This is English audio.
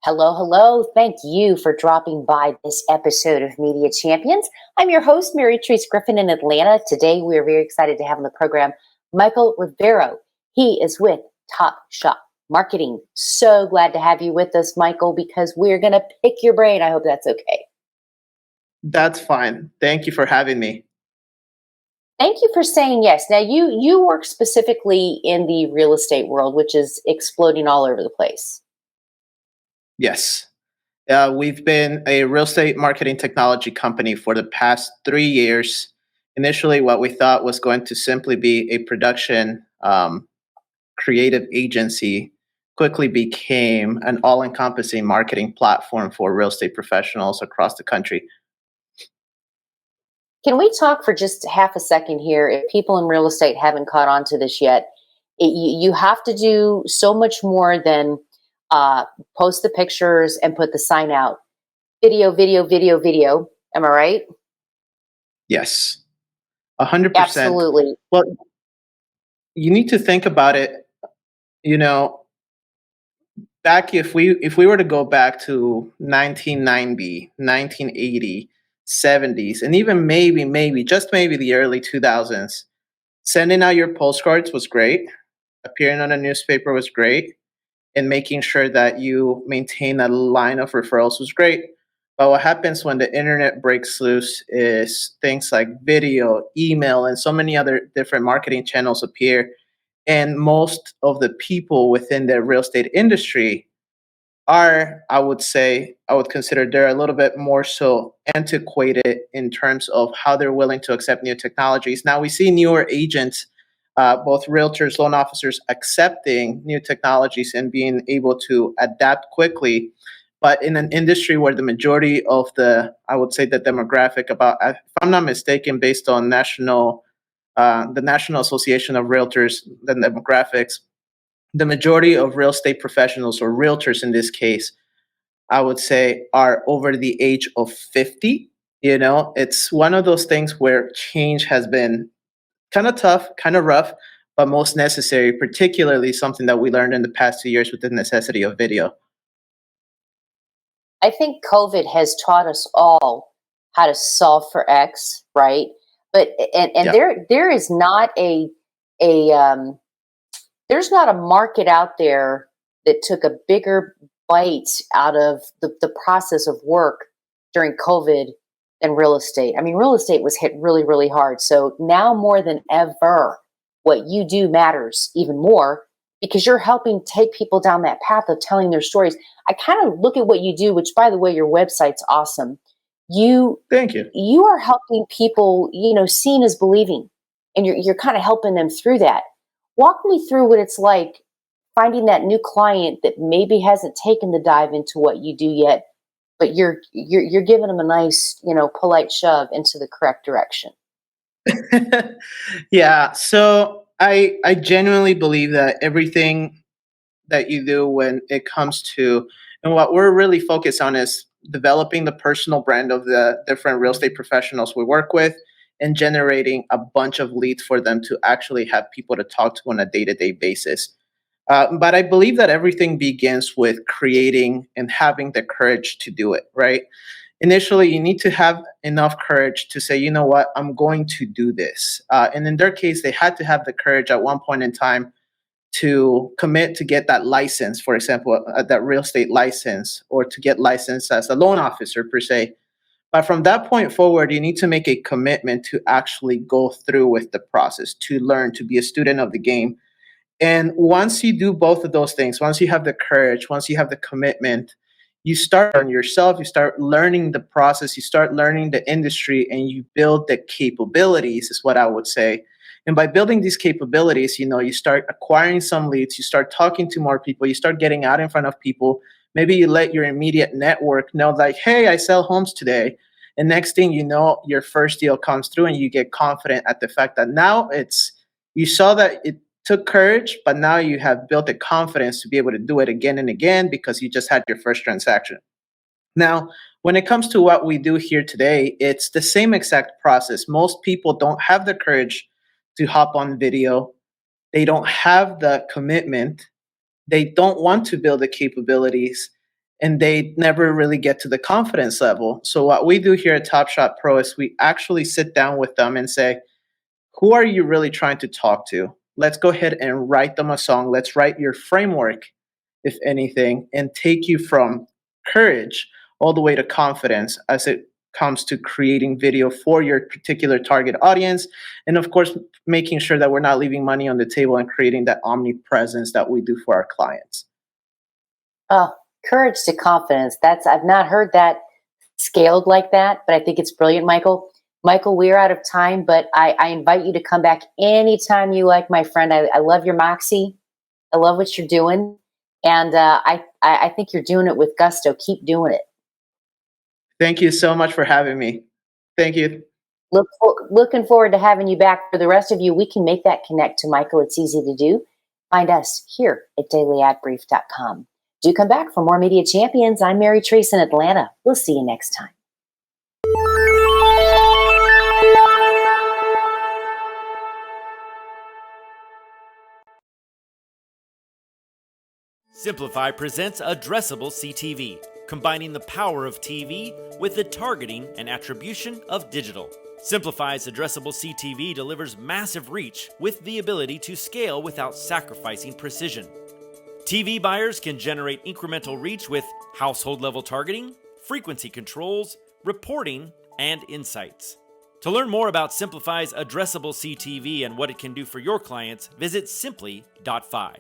Hello, hello. Thank you for dropping by this episode of Media Champions. I'm your host, Mary Therese Griffin in Atlanta. Today, we are very excited to have on the program Michael Rivero. He is with Top Shot Marketing. So glad to have you with us, Michael, because we're going to pick your brain. I hope that's okay. That's fine. Thank you for having me. Thank you for saying yes. Now, you work specifically in the real estate world, which is exploding all over the place. Yes. We've been a real estate marketing technology company for the past 3 years. Initially, what we thought was going to simply be a production creative agency quickly became an all encompassing marketing platform for real estate professionals across the country. Can we talk for just half a second here? If people in real estate haven't caught on to this yet, you have to do so much more than post the pictures and put the sign out. Video, video, video, video. Am I right? Yes, 100%. Absolutely. Well, you need to think about it, you know, back if we were to go back to 1990, 1980, 70s, and even maybe just maybe the early 2000s, sending out your postcards was great, appearing on a newspaper was great, and making sure that you maintain a line of referrals was great. But what happens when the internet breaks loose is things like video, email, and so many other different marketing channels appear. And most of the people within the real estate industry are, I would say, I would consider they're a little bit more so antiquated in terms of how they're willing to accept new technologies. Now we see newer agents, both realtors, loan officers, accepting new technologies and being able to adapt quickly. But in an industry where the majority of I would say the demographic, if I'm not mistaken, based on the National Association of Realtors, the demographics, the majority of real estate professionals or realtors in this case, I would say, are over the age of 50. It's one of those things where change has been kind of tough, kind of rough, but most necessary, particularly something that we learned in the past 2 years with the necessity of video. I think COVID has taught us all how to solve for X, right? But and Yeah. there is not a there's not a market out there that took a bigger bite out of the process of work during COVID than real estate. I mean, real estate was hit really, really hard. So now more than ever, what you do matters even more because you're helping take people down that path of telling their stories. I kind of look at what you do, which by the way, your website's awesome. Thank you. You are helping people, seeing is believing, and you're kind of helping them through that. Walk me through what it's like finding that new client that maybe hasn't taken the dive into what you do yet, but you're giving them a nice, polite shove into the correct direction. Yeah. So I genuinely believe that everything that you do when it comes to, and what we're really focused on is developing the personal brand of the different real estate professionals we work with and generating a bunch of leads for them to actually have people to talk to on a day-to-day basis. But I believe that everything begins with creating and having the courage to do it, right? Initially, you need to have enough courage to say, you know what, I'm going to do this. And in their case, they had to have the courage at one point in time to commit to get that license, for example, that real estate license, or to get licensed as a loan officer per se. But from that point forward, you need to make a commitment to actually go through with the process, to learn, to be a student of the game. And once you do both of those things, once you have the courage, once you have the commitment, you start on yourself, you start learning the process, you start learning the industry, and you build the capabilities, is what I would say. And by building these capabilities, you start acquiring some leads, you start talking to more people, you start getting out in front of people. Maybe you let your immediate network know, like, hey, I sell homes today. And next thing you know, your first deal comes through and you get confident at the fact that now you saw that it took courage, but now you have built the confidence to be able to do it again and again because you just had your first transaction. Now, when it comes to what we do here today, it's the same exact process. Most people don't have the courage to hop on video. They don't have the commitment. They don't want to build the capabilities. and they never really get to the confidence level. So what we do here at Top Shot Pro is we actually sit down with them and say, who are you really trying to talk to? Let's go ahead and write them a song. Let's write your framework, if anything, and take you from courage all the way to confidence as it comes to creating video for your particular target audience. And of course, making sure that we're not leaving money on the table and creating that omnipresence that we do for our clients. Oh, courage to confidence. I've not heard that scaled like that, but I think it's brilliant, Michael. Michael, we're out of time, but I invite you to come back anytime you like, my friend. I love your moxie. I love what you're doing. And I think you're doing it with gusto. Keep doing it. Thank you so much for having me. Thank you. Looking forward to having you back. For the rest of you, we can make that connect to Michael. It's easy to do. Find us here at dailyadbrief.com. Do come back for more Media Champions. I'm Mary Trace in Atlanta. We'll see you next time. Simplify presents Addressable CTV, combining the power of TV with the targeting and attribution of digital. Simplify's Addressable CTV delivers massive reach with the ability to scale without sacrificing precision. TV buyers can generate incremental reach with household-level targeting, frequency controls, reporting, and insights. To learn more about Simplify's Addressable CTV and what it can do for your clients, visit simply.fi.